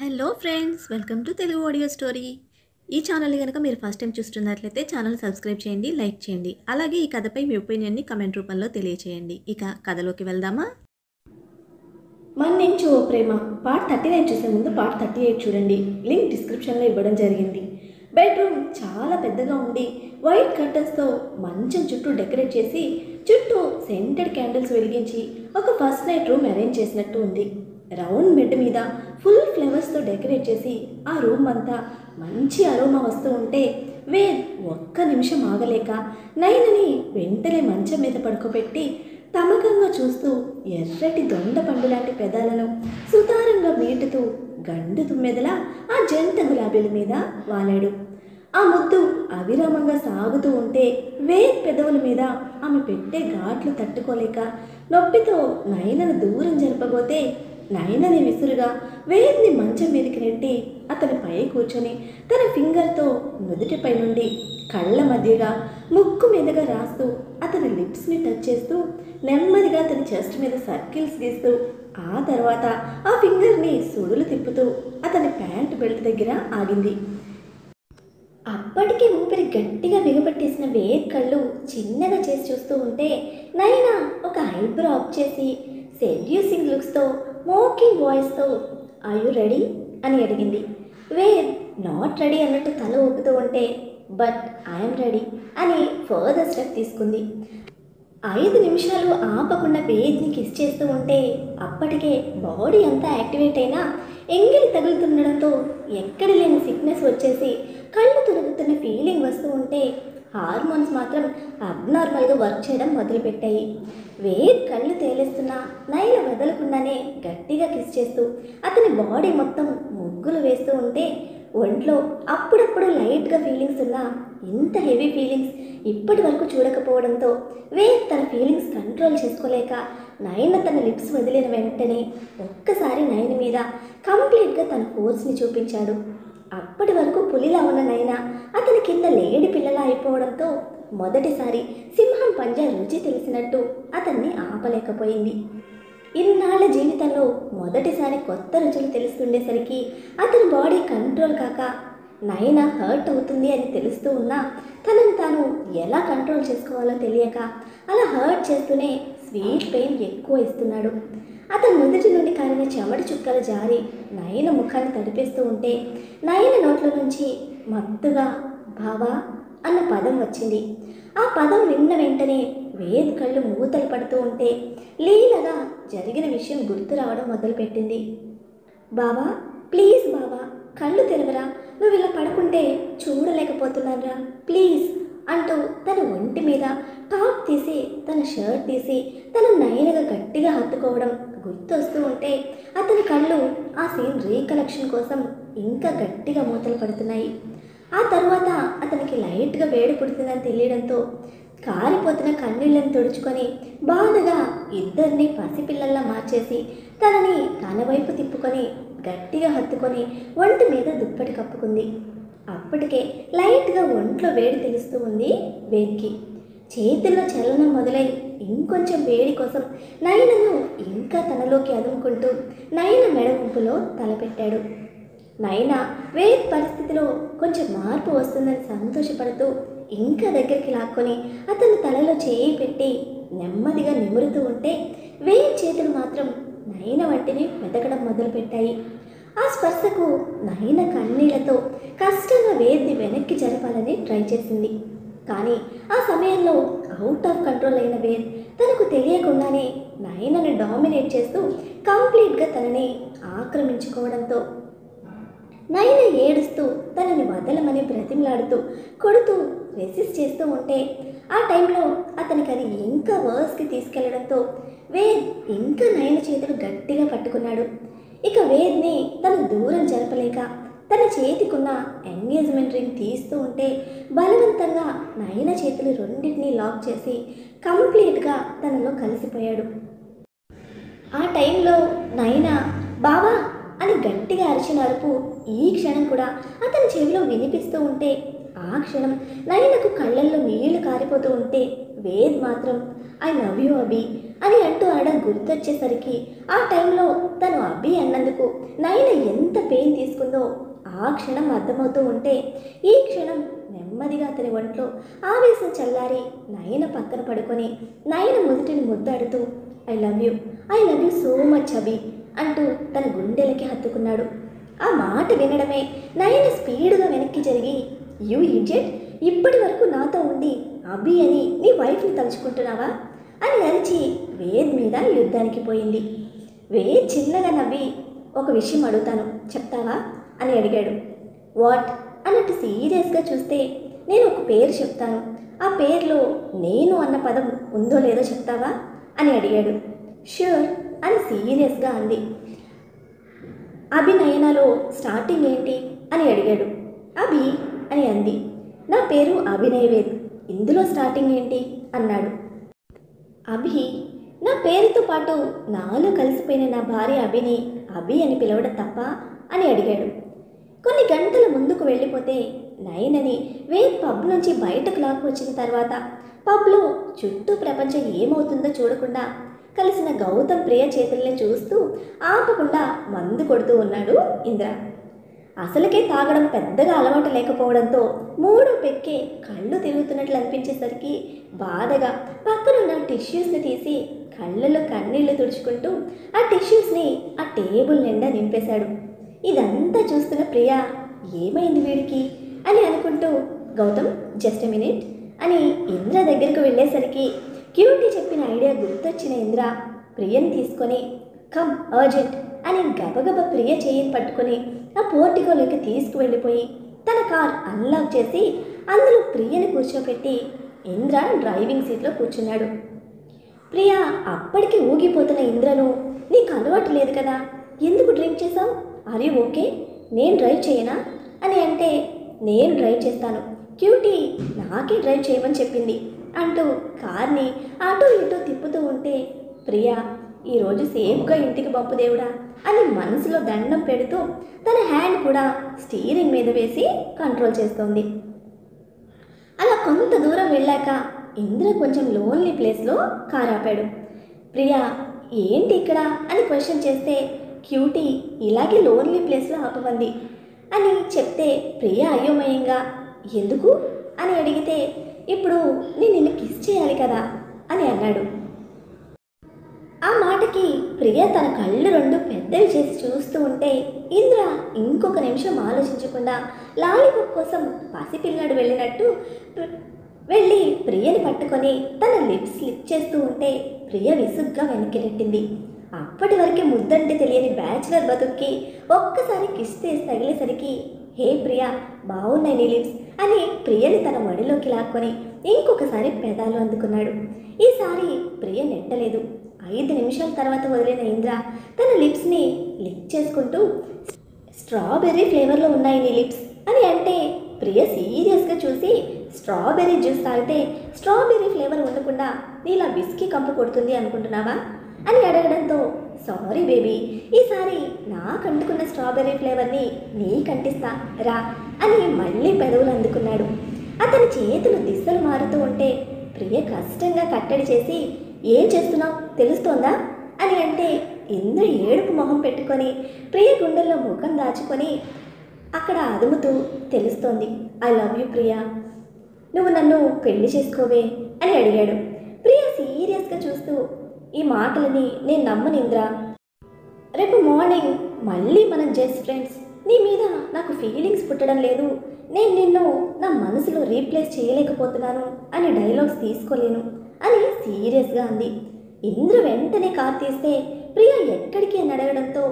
Hello friends, welcome to Telugu audio story. ఈ ఛానల్ని కనుక మీరు ఫస్ట్ టైం చూస్తున్నట్లయితే ఛానల్ సబ్స్క్రైబ్ చేయండి, లైక్ చేయండి. అలాగే ఈ కథపై మీ ఒపీనియన్ని కమెంట్ రూపంలో తెలియచేయండి. ఇక కథలోకి వెళ్దామా? మన్నించు ఓ ప్రేమ పార్ట్ 39 చూసే ముందు పార్ట్ 38 చూడండి. లింక్ డిస్క్రిప్షన్లో ఇవ్వడం జరిగింది. బెడ్రూమ్ చాలా పెద్దగా ఉండి వైట్ కర్టన్స్తో మంచం చుట్టూ డెకరేట్ చేసి చుట్టూ సెంటెడ్ క్యాండిల్స్ వెలిగించి ఒక ఫస్ట్ నైట్ రూమ్ అరేంజ్ చేసినట్టు ఉంది. రౌండ్ బెడ్ మీద ఫుల్ ఫ్లవర్స్తో డెకరేట్ చేసి ఆ రూమ్ అంతా మంచి అరోమా వస్తూ ఉంటే వేద్ ఒక్క నిమిషం ఆగలేక నైనని వెంటనే మంచం మీద పడుకోబెట్టి తమకంగా చూస్తూ ఎర్రటి దొండ పండు లాంటి పెదాలను సుతారంగా మీటుతూ గండు తుమ్మెదలా ఆ జంట గులాబీల మీద వాలాడు. ఆ ముద్దు అవిరామంగా సాగుతూ ఉంటే వేద్ పెదవుల మీద ఆమె పెట్టే ఘాట్లు తట్టుకోలేక నొప్పితో నయనను దూరం జరపబోతే నయనని విసురుగా వేద్ని మంచం మీదకి నెట్టి అతని పై కూర్చొని తన ఫింగర్తో నుదుటిపై నుండి కళ్ళ మధ్యగా ముక్కు మీదుగా రాస్తూ అతని లిప్స్ని టచ్ చేస్తూ నెమ్మదిగా అతని చెస్ట్ మీద సర్కిల్స్ గీస్తూ ఆ తర్వాత ఆ ఫింగర్ని సుడులు తిప్పుతూ అతని ప్యాంట్ బెల్ట్ దగ్గర ఆగింది. అప్పటికే ఊపిరి గట్టిగా బిగపట్టేసిన వేద్ కళ్ళు చిన్నగా చేసి చూస్తూ ఉంటే నైనా ఒక ఐబ్రో అప్ చేసి సెడ్యూసింగ్ లుక్స్తో మోకింగ్ వాయిస్తో "ఆర్ యు రెడీ?" అని అడిగింది. వేద్ నాట్ రెడీ అన్నట్టు తల ఊపుతూ ఉంటే "బట్ ఐఎమ్ రెడీ" అని ఫర్దర్ స్టెప్ తీసుకుంది. 5 నిమిషాలు ఆపకుండా వేద్ని కిస్ చేస్తూ ఉంటే అప్పటికే బాడీ అంతా యాక్టివేట్ అయినా ఎంగిలి తగులుతుండడంతో ఎక్కడ లేని సిక్నెస్ వచ్చేసి కళ్ళు తిరుగుతున్న ఫీలింగ్ వస్తూ ఉంటే హార్మోన్స్ మాత్రం అబ్నార్మల్గా వర్క్ చేయడం మొదలుపెట్టాయి. వేద్ కళ్ళు తేలేస్తున్నా నైన వదలకుండానే గట్టిగా కిస్ చేస్తూ అతని బాడీ మొత్తం ముగ్గులు వేస్తూ ఉంటే ఒంట్లో అప్పుడప్పుడు లైట్గా ఫీలింగ్స్ ఉన్నా ఇంత హెవీ ఫీలింగ్స్ ఇప్పటి వరకు చూడకపోవడంతో వేద్ తన ఫీలింగ్స్ కంట్రోల్ చేసుకోలేక నయన తన లిప్స్ వదిలిన వెంటనే ఒక్కసారి నయన మీద కంప్లీట్గా తన ఫోర్స్ని చూపించాడు. అప్పటి వరకు పులిలా ఉన్న నయన అతని కింద లేడి పిల్లలా అయిపోవడంతో మొదటిసారి సింహం పంజా రుచి తెలిసినట్టు అతన్ని ఆపలేకపోయింది. ఇన్నాళ్ళ జీవితంలో మొదటిసారి కొత్త రుచులు తెలుస్తుండేసరికి అతని బాడీ కంట్రోల్ కాక నయన హర్ట్ అవుతుంది అని తెలుస్తూ ఉన్నా తనని తాను ఎలా కంట్రోల్ చేసుకోవాలో తెలియక అలా హర్ట్ చేస్తూనే స్వీట్ పెయిన్ ఎక్కువ ఇస్తున్నాడు. అతని నుదుటి నుండి కారిన చెమటి చుక్కలు జారి నయన ముఖాన్ని తడిపేస్తూ ఉంటే నయన నోట్ల నుంచి మత్తుగా "బావా" అన్న పదం వచ్చింది. ఆ పదం విన్న వెంటనే వేద్ కళ్ళు మూతలు పడుతూ ఉంటే లీలగా జరిగిన విషయం గుర్తు రావడం మొదలుపెట్టింది. "బావా, ప్లీజ్ బావా, కళ్ళు తెరవరా, నువ్వు ఇలా పడుకుంటే చూడలేకపోతున్నానురా, ప్లీజ్" అంటూ తన ఒంటి మీద టాప్ తీసి తన షర్ట్ తీసి తన నయనగా గట్టిగా హత్తుకోవడం గుర్తొస్తూ ఉంటే అతని కళ్ళు ఆ సీన్ రీకలెక్షన్ కోసం ఇంకా గట్టిగా మూతలు పడుతున్నాయి. ఆ తర్వాత అతనికి లైట్గా వేడి పుడుతుందని తెలియడంతో కారిపోతున్న కన్నీళ్ళని తుడుచుకొని బాధగా ఇద్దరిని పసిపిల్లల్లా మార్చేసి తనని తన వైపు తిప్పుకొని గట్టిగా హత్తుకొని ఒంటి మీద దుప్పటి కప్పుకుంది. అప్పటికే లైట్గా ఒంట్లో వేడి తెలుస్తూ ఉంది వేద్కి. చేతుల్లో చలనం మొదలై ఇంకొంచెం వేడి కోసం నయనను ఇంకా తనలోకి అదుముకుంటూ నయన మెడ వంపులో తలపెట్టాడు. నయన వేద్ పరిస్థితిలో కొంచెం మార్పు వస్తుందని సంతోషపడుతూ ఇంకా దగ్గరికి లాక్కొని అతని తలలో చేయి పెట్టి నెమ్మదిగా నిమురుతూ ఉంటే వేద్ చేతులు మాత్రం నయన వంటిని వెతకడం మొదలుపెట్టాయి. ఆ స్పర్శకు నయన కన్నీళ్లతో కష్టంగా వేద్ని వెనక్కి జరపాలని ట్రై చేసింది. కానీ ఆ సమయంలో అవుట్ ఆఫ్ కంట్రోల్ అయిన వేద్ తనకు తెలియకుండానే నయనను డామినేట్ చేస్తూ కంప్లీట్గా తనని ఆక్రమించుకోవడంతో నయన ఏడుస్తూ తనని వదలమని బ్రతిమలాడుతూ కొడుతూ రెసిస్ట్ చేస్తూ ఉంటే ఆ టైంలో అతనికి అది ఇంకా వర్స్కి తీసుకెళ్లడంతో వేద్ ఇంకా నయన చేతులు గట్టిగా పట్టుకున్నాడు. ఇక వేద్ని తను దూరం జరపలేక తన చేతికున్న ఎంగేజ్మెంట్ రింగ్ తీస్తూ ఉంటే బలవంతంగా నయన చేతులు రెండింటినీ లాక్ చేసి కంప్లీట్గా తనలో కలిసిపోయాడు. ఆ టైంలో నయన "బావా" అని గట్టిగా అరిచిన అరుపు ఈ క్షణం కూడా అతని చెవిలో వినిపిస్తూ ఉంటే ఆ క్షణం నయనకు కళ్ళల్లో నీళ్లు కారిపోతూ ఉంటే వేద్ మాత్రం "ఐ లవ్ యూ అభి" అని అంటూ అనడం గుర్తొచ్చేసరికి ఆ టైంలో తను అభి అన్నందుకు నయన ఎంత పెయిన్ తీసుకుందో ఆ క్షణం అర్థమవుతూ ఉంటే ఈ క్షణం నెమ్మదిగా అతని ఒంట్లో ఆవేశం చల్లారి నయన పక్కన పడుకొని నయన ముదుటిని ముద్దాడుతూ I love you so much Abhi అంటూ తన గుండెలకి హత్తుకున్నాడు. ఆ మాట వినడమే నయన స్పీడుగా వెనక్కి జరిగి యూ ఇడియట్, ఇప్పటి వరకు నాతో ఉండి అభి అని నీ వైఫ్ని తలుచుకుంటున్నావా అని అరిచి వేద్ మీద యుద్ధానికి పోయింది. వేద్ చిన్నగా నవ్వి ఒక విషయం అడుగుతాను చెప్తావా అని అడిగాడు. వాట్ అన్నట్టు సీరియస్గా చూస్తే నేను ఒక పేరు చెప్తాను, ఆ పేరులో నేను అన్న పదం ఉందో లేదో చెప్తావా అని అడిగాడు. ష్యూర్ అని సీరియస్గా అంది. అభినయనలో స్టార్టింగ్ ఏంటి అని అడిగాడు. అభి అని అంది. నా పేరు అభినయ్ వేద్, ఇందులో స్టార్టింగ్ ఏంటి అన్నాడు. అభి, నా పేరుతో పాటు నాలో కలిసిపోయిన నా భార్య అభిని అభి అని పిలవడం తప్ప అని అడిగాడు. కొన్ని గంటల ముందుకు వెళ్ళిపోతే నయనని వేద్ పబ్ నుంచి బయటకు లాక్కు వచ్చిన తర్వాత పబ్లో చుట్టూ ప్రపంచం ఏమవుతుందో చూడకుండా కలిసిన గౌతమ్ ప్రియ చేతుల్ని చూస్తూ ఆపకుండా మందు కొడుతూ ఉన్నాడు ఇంద్ర. అసలుకే తాగడం పెద్దగా అలవాటు లేకపోవడంతో మూడో పెక్కే కళ్ళు తిరుగుతున్నట్లు అనిపించేసరికి బాధగా పక్కనున్న టిష్యూస్ని తీసి కళ్ళలో కన్నీళ్లు తుడుచుకుంటూ ఆ టిష్యూస్ని ఆ టేబుల్ నిండా నింపేశాడు. ఇదంతా చూస్తున్న ప్రియ ఏమైంది వీడికి అని అనుకుంటూ గౌతమ్ జస్ట్ ఎ మినిట్ అని ఇంద్ర దగ్గరకు వెళ్ళేసరికి క్యూటీ చెప్పిన ఐడియా గుర్తొచ్చిన ఇంద్ర ప్రియని తీసుకొని కమ్ అర్జెంట్ అని గబగబ ప్రియ చేయిని పట్టుకొని ఆ పోర్టికోలోకి తీసుకువెళ్ళిపోయి తన కార్ అన్లాక్ చేసి అందులో ప్రియని కూర్చోపెట్టి ఇంద్ర డ్రైవింగ్ సీట్లో కూర్చున్నాడు. ప్రియ అప్పటికి ఊగిపోతున్న ఇంద్రను నీకు అలవాటు లేదు కదా, ఎందుకు డ్రింక్ చేసావు, ఆర్ యూ ఓకే, నేను డ్రైవ్ చేయనా అని అంటే నేను డ్రైవ్ చేస్తాను, క్యూటీ నాకే డ్రైవ్ చేయమని చెప్పింది అంటూ కార్ని అటు ఇటు తిప్పుతూ ఉంటే ప్రియ ఈరోజు సేఫ్గా ఇంటికి పంపు దేవుడా అని మనసులో దండం పెడుతూ తన హ్యాండ్ కూడా స్టీరింగ్ మీద వేసి కంట్రోల్ చేస్తోంది. అలా కొంత దూరం వెళ్ళాక ఇంద్ర కొంచెం లోన్లీ ప్లేస్లో కార్ ఆపాడు. ప్రియ ఏంటి ఇక్కడ అని క్వశ్చన్ చేస్తే క్యూటీ ఇలాగే లోన్లీ ప్లేస్లో ఆపమంది అని చెప్తే ప్రియ అయోమయంగా ఎందుకు అని అడిగితే ఇప్పుడు నేను నిన్ను కిస్ చేయాలి కదా అని అన్నాడు. ఆ మాటకి ప్రియ తన కళ్ళు రెండు పెద్దవి చేసి చూస్తూ ఉంటే ఇంద్ర ఇంకొక నిమిషం ఆలోచించకుండా లాలీపాప్ కోసం పసిపిల్లాడు వెళ్ళినట్టు వెళ్ళి ప్రియని పట్టుకొని తన లిప్స్ స్లిప్ చేస్తూ ఉంటే ప్రియ విసుగ్గా వెనక్కి నెట్టింది. అప్పటి వరకే ముద్దంటే తెలియని బ్యాచులర్ బతుక్కి ఒక్కసారి కిస్ చేసి తగిలేసరికి హే ప్రియా బాగున్నాయి నీ లిప్స్ అని ప్రియని తన మడిలోకి లాక్కొని ఇంకొకసారి పెదాలు అందుకున్నాడు. ఈసారి ప్రియ నెట్టలేదు. 5 నిమిషాల తర్వాత వదిలిన ఇంద్ర తన లిప్స్ని లిక్ చేసుకుంటూ స్ట్రాబెర్రీ ఫ్లేవర్లో ఉన్నాయి నీ లిప్స్ అని అంటే ప్రియ సీరియస్గా చూసి స్ట్రాబెర్రీ జ్యూస్ తాగితే స్ట్రాబెర్రీ ఫ్లేవర్ ఉండకుండా నీలా విస్కీ కంపు కొడుతుంది అనుకుంటున్నావా అని అడగడంతో సారీ బేబీ, ఈసారి నాకు అంటుకున్న స్ట్రాబెర్రీ ఫ్లేవర్ని నీకంటిస్తా రా అని మళ్ళీ పెదవులు అందుకున్నాడు. అతని చేతులు దిశలు మారుతూ ఉంటే ప్రియ కష్టంగా కట్టడి చేసి ఏం చేస్తున్నావు తెలుస్తోందా అని అంటే ఇంద్ర ఏడుపు మొహం పెట్టుకొని ప్రియ గుండెల్లో ముఖం దాచుకొని అక్కడ అదుముతూ తెలుస్తోంది ఐ లవ్ యూ ప్రియా, నువ్వు నన్ను పెళ్లి చేసుకోవే అని అడిగాడు. ప్రియ సీరియస్గా చూస్తూ ఈ మాటలని నేను నమ్మను ఇంద్ర, రేపు మార్నింగ్ మళ్ళీ మనం జస్ట్ ఫ్రెండ్స్, నీ మీద నాకు ఫీలింగ్స్ పుట్టడం లేదు, నేను నిన్ను నా మనసులో రీప్లేస్ చేయలేకపోతున్నాను అని డైలాగ్స్ తీసుకోలేను అని సీరియస్గా అంది. ఇంద్ర వెంటనే కార్ తీస్తే ప్రియ ఎక్కడికి అని అడగడంతో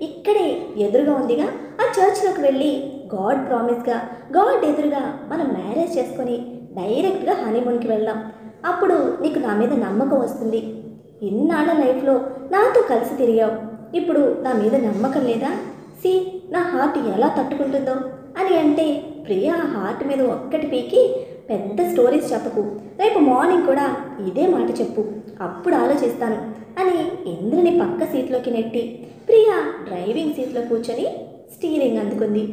ఇక్కడే ఎదురుగా ఉందిగా ఆ చర్చ్లోకి వెళ్ళి గాడ్ ప్రామిస్గా గాడ్ ఎదురుగా మనం మ్యారేజ్ చేసుకొని డైరెక్ట్గా హనీమూన్కి వెళ్దాం, అప్పుడు నీకు నా మీద నమ్మకం వస్తుంది, ఇన్నాళ్ళ లైఫ్లో నాతో కలిసి తిరిగావు, ఇప్పుడు నా మీద నమ్మకం లేదా, సి నా హార్ట్ ఎలా తట్టుకుంటుందో అని అంటే ప్రియ ఆ హార్ట్ మీద ఒక్కటి పీకి పెద్ద స్టోరీస్ చెప్పకు, రేపు మార్నింగ్ కూడా ఇదే మాట చెప్పు, అప్పుడు ఆలోచిస్తాను అని ఇంద్రని పక్క సీట్లోకి నెట్టి ప్రియ డ్రైవింగ్ సీట్లో కూర్చొని స్టీరింగ్ అందుకుంది.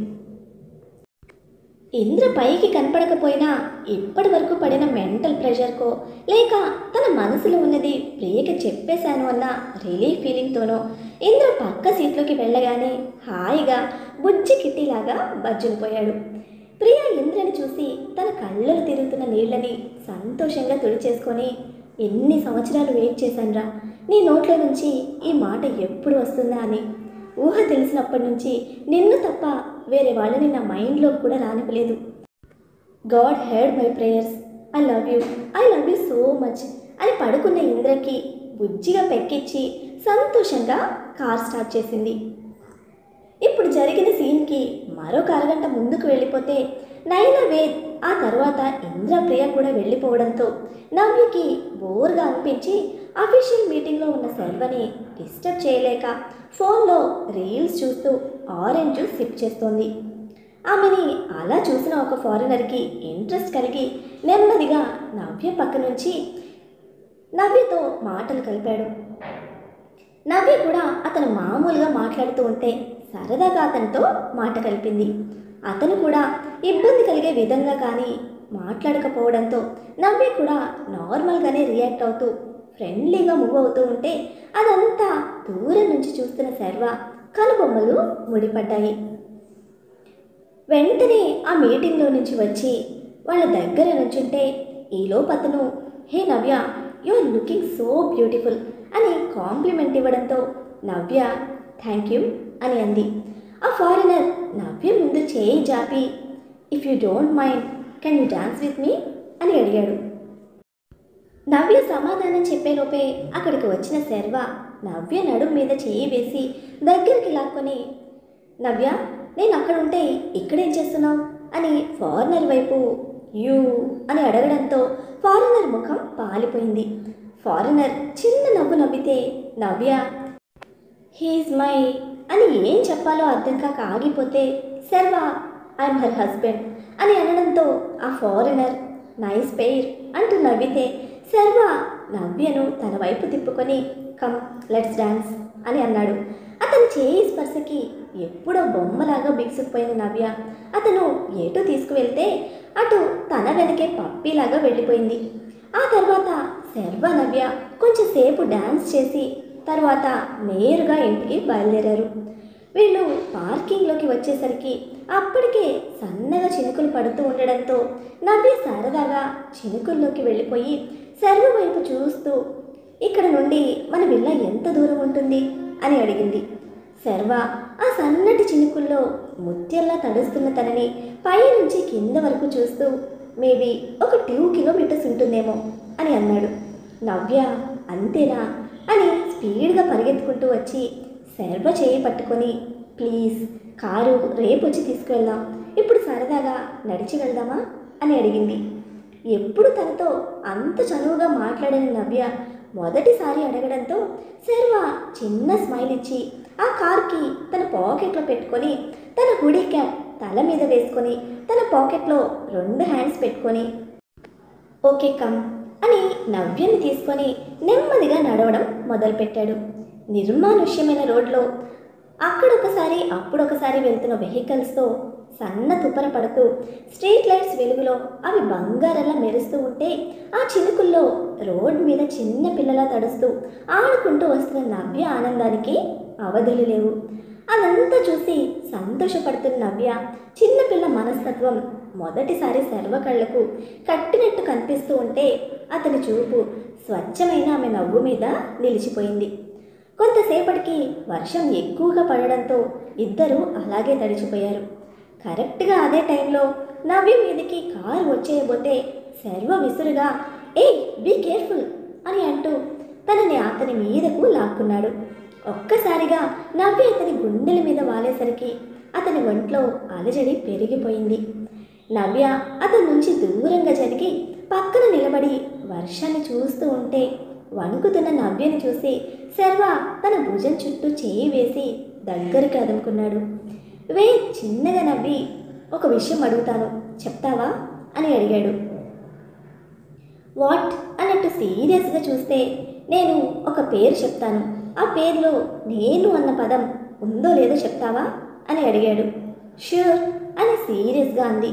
ఇంద్ర పైకి కనపడకపోయినా ఇప్పటి వరకు పడిన మెంటల్ ప్రెషర్కో లేక తన మనసులో ఉన్నది ప్రియకి చెప్పేశాను అన్న రిలీఫ్ ఫీలింగ్తోనో ఇంద్ర పక్క సీట్లోకి వెళ్ళగానే హాయిగా బుజ్జి కిట్టిలాగా బజ్జుకుపోయాడు. ప్రియ ఇంద్రని చూసి తన కళ్ళలో తిరుగుతున్న నీళ్ళని సంతోషంగా తుడిచేసుకొని, ఎన్ని సంవత్సరాలు వెయిట్ చేశానురా, నీ నోట్లో నుంచి ఈ మాట ఎప్పుడు వస్తుందా అని. ఊహ తెలిసినప్పటి నుంచి నిన్ను తప్ప వేరే వాళ్ళని నా మైండ్లో కూడా రానివ్వలేదు. God heard my prayers, I love you so much అని పడుకున్న ఇంద్రకి బుజ్జిగా పెక్కిచ్చి సంతోషంగా కార్ స్టార్ట్ చేసింది. ఇప్పుడు జరిగిన సీన్కి మరొక అరగంట ముందుకు వెళ్ళిపోతే నైనా, వేద్, ఆ తర్వాత ఇంద్ర, ప్రియ కూడా వెళ్ళిపోవడంతో నవ్యకి బోర్గా అనిపించి అఫీషియల్ మీటింగ్లో ఉన్న శర్వని డిస్టర్బ్ చేయలేక ఫోన్లో రీల్స్ చూస్తూ ఆరెంజ్ జ్యూస్ సిప్ చేస్తోంది. ఆమెని అలా చూసిన ఒక ఫారినర్కి ఇంట్రెస్ట్ కలిగి నెమ్మదిగా నవ్య పక్క నుంచి నవ్యతో మాటలు కలిపాడు. నవ్య కూడా అతను మామూలుగా మాట్లాడుతూ ఉంటే సరదాగా అతనితో మాట కలిపింది. అతను కూడా ఇబ్బంది కలిగే విధంగా కానీ మాట్లాడకపోవడంతో నవ్య కూడా నార్మల్గానే రియాక్ట్ అవుతూ ఫ్రెండ్లీగా మూవ్ అవుతూ ఉంటే అదంతా దూరం నుంచి చూస్తున్న శర్వ కనుబొమ్మలు ముడిపడ్డాయి. వెంటనే ఆ మీటింగ్లో నుంచి వచ్చి వాళ్ళ దగ్గర నుంచుంటే ఈలోపు అతను, hey Navya, you are looking so beautiful అని కాంప్లిమెంట్ ఇవ్వడంతో నవ్య థ్యాంక్ యూ అని అంది. ఆ ఫారినర్ నవ్య ముందు చేయి జాపి, if you don't mind can you dance with me అని అడిగాడు. నవ్య సమాధానం చెప్పేలోపే అక్కడికి వచ్చిన శర్వ నవ్య నడుం మీద చేయి వేసి దగ్గరికి లాక్కొని, నవ్య, నేను అక్కడ ఉంటే ఇక్కడేం చేస్తున్నావు అని ఫారినర్ వైపు యూ అని అడగడంతో ఫారినర్ ముఖం పాలిపోయింది. ఫారినర్ చిన్న నవ్వు నవ్వితే నవ్య హీఈస్ మై అని ఏం చెప్పాలో అర్థం కాక ఆగిపోతే శర్వ ఐఎమ్ హర్ హస్బెండ్ అని అనడంతో ఆ ఫారినర్ నైస్ పెయిర్ అంటూ నవ్వితే శర్వ నవ్యను తన వైపు తిప్పుకొని కమ్ లెట్స్ డాన్స్ అని అన్నాడు. అతని చేయి స్పర్శకి ఎప్పుడో బొమ్మలాగా బిగుసుకుపోయిన నవ్య అతను ఎటు తీసుకువెళ్తే అటు తన వెనకే పప్పీలాగా వెళ్ళిపోయింది. ఆ తర్వాత శర్వ నవ్య కొంచెంసేపు డాన్స్ చేసి తర్వాత నేరుగా ఇంటికి బయలుదేరారు. వీళ్ళు పార్కింగ్లోకి వచ్చేసరికి అప్పటికే సన్నగా చినుకులు పడుతూ ఉండడంతో నవ్య సరదాగా చినుకుల్లోకి వెళ్ళిపోయి శర్వ వైపు చూస్తూ, ఇక్కడ నుండి మన విల్ల ఎంత దూరం ఉంటుంది అని అడిగింది. శర్వ ఆ సన్నటి చినుకుల్లో ముత్యంలా తడుస్తున్న తనని పైనుంచి కింద వరకు చూస్తూ మేబీ ఒక 2 కిలోమీటర్స్ ఉంటుందేమో అని అన్నాడు. నవ్య అంతేనా అని స్పీడ్గా పరిగెత్తుకుంటూ వచ్చి శర్వ చేయి పట్టుకొని, ప్లీజ్ కారు రేపు వచ్చి తీసుకువెళ్దాం, ఇప్పుడు సరదాగా నడిచి వెళ్దామా అని అడిగింది. ఎప్పుడు తనతో అంత చనువుగా మాట్లాడిన నవ్య మొదటిసారి అడగడంతో శర్వ చిన్న స్మైల్ ఇచ్చి ఆ కార్కి తన పాకెట్లో పెట్టుకొని తన హుడీ క్యాప్ తల మీద వేసుకొని తన పాకెట్లో 2 హ్యాండ్స్ పెట్టుకొని ఓకే కమ్ అని నవ్యని తీసుకొని నెమ్మదిగా నడవడం మొదలుపెట్టాడు. నిర్మానుష్యమైన రోడ్లో అక్కడొకసారి అప్పుడొకసారి వెళ్తున్న వెహికల్స్తో సన్న తుప్పర పడుతూ స్ట్రీట్ లైట్స్ వెలుగులో అవి బంగారంలా మెరుస్తూ ఉంటే ఆ చినుకుల్లో రోడ్ మీద చిన్న పిల్లలా తడుస్తూ ఆడుకుంటూ వస్తున్న నవ్య ఆనందానికి అవధులు లేవు. అదంతా చూసి సంతోషపడుతున్న నవ్య చిన్నపిల్ల మనస్తత్వం మొదటిసారి శర్వ కళ్ళకు కట్టినట్టు కనిపిస్తూ ఉంటే అతని చూపు స్వచ్ఛమైన ఆమె నవ్వు మీద నిలిచిపోయింది. కొంతసేపటికి వర్షం ఎక్కువగా పడడంతో ఇద్దరూ అలాగే తడిచిపోయారు. కరెక్ట్గా అదే టైంలో నవ్య మీదకి కారు వచ్చేయబోతే శర్వ విసురుగా ఏయ్ బీ కేర్ఫుల్ అని అంటూ తనని అతని మీదకు లాక్కున్నాడు. ఒక్కసారిగా నవ్య అతని గుండెల మీద వాలేసరికి అతని ఒంట్లో అలజడి పెరిగిపోయింది. నవ్య అతని నుంచి దూరంగా జరిగి పక్కన నిలబడి వర్షాన్ని చూస్తూ ఉంటే వణుకుతున్న నవ్యని చూసి శర్వ తన భుజం చుట్టూ చేయి వేసి దగ్గరికి అదుముకున్నాడు. చిన్నగా నవ్వి ఒక విషయం అడుగుతాను చెప్తావా అని అడిగాడు. వాట్ అన్నట్టు సీరియస్గా చూస్తే నేను ఒక పేరు చెప్తాను, ఆ పేరులో నేను అన్న పదం ఉందో లేదో చెప్తావా అని అడిగాడు. ష్యూర్ అని సీరియస్గా అంది.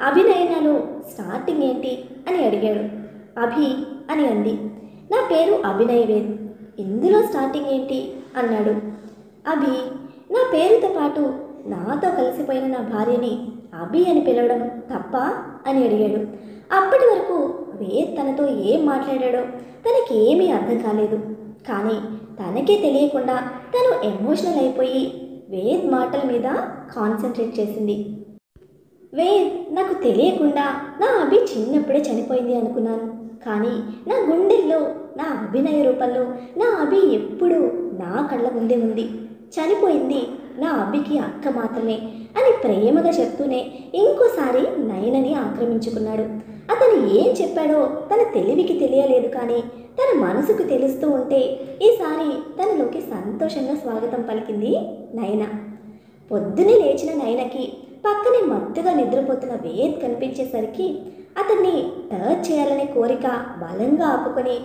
అభినయనలో స్టార్టింగ్ ఏంటి అని అడిగాడు. అభి అని అంది. నా పేరు అభినయ్ వేద్, ఇందులో స్టార్టింగ్ ఏంటి అన్నాడు. అభి, నా పేరుతో పాటు నాతో కలిసిపోయిన నా భార్యని అభి అని పిలవడం తప్ప అని అడిగాడు. అప్పటి వరకు వేద్ తనతో ఏం మాట్లాడాడో తనకి ఏమీ అర్థం కాలేదు. కానీ తనకే తెలియకుండా తను ఎమోషనల్ అయిపోయి వేద్ మాటల మీద కాన్సన్ట్రేట్ చేసింది. వేద్, నాకు తెలియకుండా నా అభి చిన్నప్పుడే చనిపోయింది అనుకున్నాను. కానీ నా గుండెల్లో నా అభినయ రూపంలో నా అభి ఎప్పుడూ నా కళ్ళ ముందే ఉంది. చనిపోయింది నా అభికి అక్క మాత్రమే అని ప్రేమగా చెప్తూనే ఇంకోసారి నయనని ఆక్రమించుకున్నాడు. అతను ఏం చెప్పాడో తన తెలివికి తెలియలేదు, కానీ తన మనసుకు తెలుస్తూ ఉంటే ఈసారి తనలోకి సంతోషంగా స్వాగతం పలికింది నయన. పొద్దునే లేచిన నయనకి పక్కనే మత్తుగా నిద్రపోతున్న వేద్ కనిపించేసరికి అతన్ని టచ్ చేయాలనే కోరిక బలంగా ఆపుకొని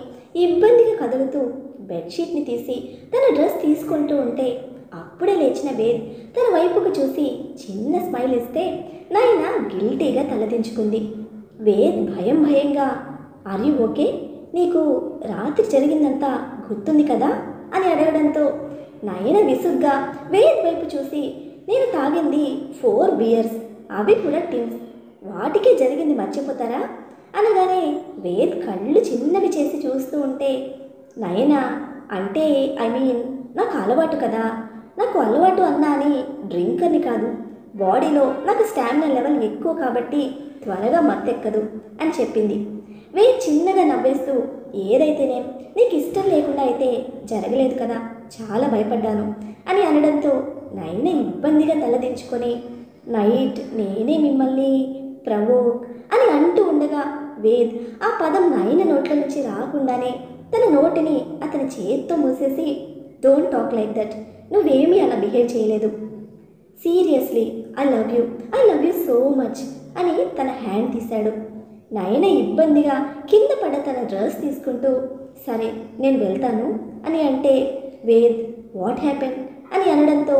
ఇబ్బందిగా కదులుతూ బెడ్షీట్ని తీసి తన డ్రెస్ తీసుకుంటూ ఉంటే అప్పుడే లేచిన వేద్ తన వైపుకు చూసి చిన్న స్మైల్ ఇస్తే నయన గిల్టీగా తలదించుకుంది. వేద్ భయంగా, ఆర్ యు ఓకే, నీకు రాత్రి జరిగిందంతా గుర్తుంది కదా అని అడగడంతో నయన విసుగ్గా వేద్ వైపు చూసి, నేను తాగింది 4 beers, అవి కూడా టిన్స్, వాటికే జరిగింది మర్చిపోతారా అనగానే వేద్ కళ్ళు చిన్నవి చేసి చూస్తూ ఉంటే నయన, అంటే నాకు అలవాటు కదా, నాకు అలవాటు అన్నా అని డ్రింకర్ని కాదు, బాడీలో నాకు స్టామినా లెవెల్ ఎక్కువ కాబట్టి త్వరగా మత్తెక్కదు అని చెప్పింది. వేద్ చిన్నగా నవ్వేస్తూ, ఏదైతేనే నీకు ఇష్టం లేకుండా అయితే జరగలేదు కదా, చాలా భయపడ్డాను అని అనడంతో నయన ఇబ్బందిగా తలదించుకొని, నైట్ నేనే మిమ్మల్ని ప్రవోక్ అని అంటూ ఉండగా వేద్ ఆ పదం నయన నోట్ల నుంచి రాకుండానే తన నోటిని అతని చేత్తో మూసేసి, డోంట్ టాక్ లైక్ దట్, నువ్వేమీ అలా బిహేవ్ చేయలేదు, seriously I love you so much అని తన హ్యాండ్ తీశాడు. నయన ఇబ్బందిగా కింద పడ్డ తన డ్రెస్ తీసుకుంటూ, సరే నేను వెళ్తాను అని అంటే వేద్ వాట్ హ్యాపెన్ అని అనడంతో,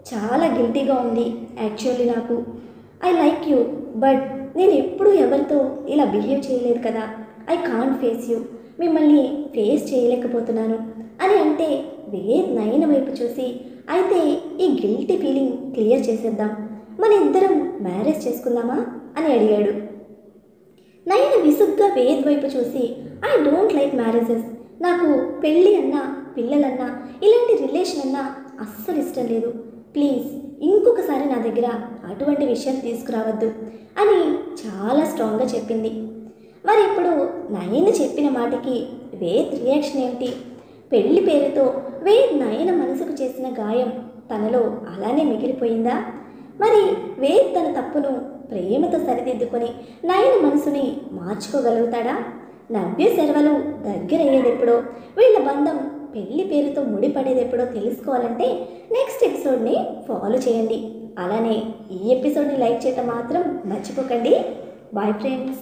చాలా గిల్టీగా ఉంది యాక్చువల్లీ, నాకు ఐ లైక్ యూ, బట్ నేను ఎప్పుడూ ఎవరితో ఇలా బిహేవ్ చేయలేదు కదా, ఐ కాంట్ ఫేస్ యూ, మిమ్మల్ని ఫేస్ చేయలేకపోతున్నాను అని అంటే వేద్ నయన వైపు చూసి, అయితే ఈ గిల్టీ ఫీలింగ్ క్లియర్ చేసేద్దాం, మన ఇద్దరం మ్యారేజ్ చేసుకుందామా అని అడిగాడు. నయన విసుగ్గా వేద్ వైపు చూసి, ఐ డోంట్ లైక్ మ్యారేజెస్, నాకు పెళ్ళి అన్నా పిల్లలన్నా ఇలాంటి రిలేషన్ అన్నా అస్సలు ఇష్టం లేదు, ప్లీజ్ ఇంకొకసారి నా దగ్గర అటువంటి విషయం తీసుకురావద్దు అని చాలా స్ట్రాంగ్గా చెప్పింది. మరి ఇప్పుడు నయన చెప్పిన మాటకి వేద్ రియాక్షన్ ఏమిటి? పెళ్లి పేరుతో వేద్ నయన మనసుకు చేసిన గాయం తనలో అలానే మిగిలిపోయిందా? మరి వేద్ తన తప్పును ప్రేమతో సరిదిద్దుకొని నయన మనసుని మార్చుకోగలుగుతాడా? నవ్య శర్వలు దగ్గరయ్యేదెప్పుడో, వీళ్ళ బంధం పెళ్లి పేరుతో ముడిపడేదెప్పుడో తెలుసుకోవాలంటే నెక్స్ట్ ఎపిసోడ్ని ఫాలో చేయండి. అలానే ఈ ఎపిసోడ్ని లైక్ చేయటం మాత్రం మర్చిపోకండి. Bye friends.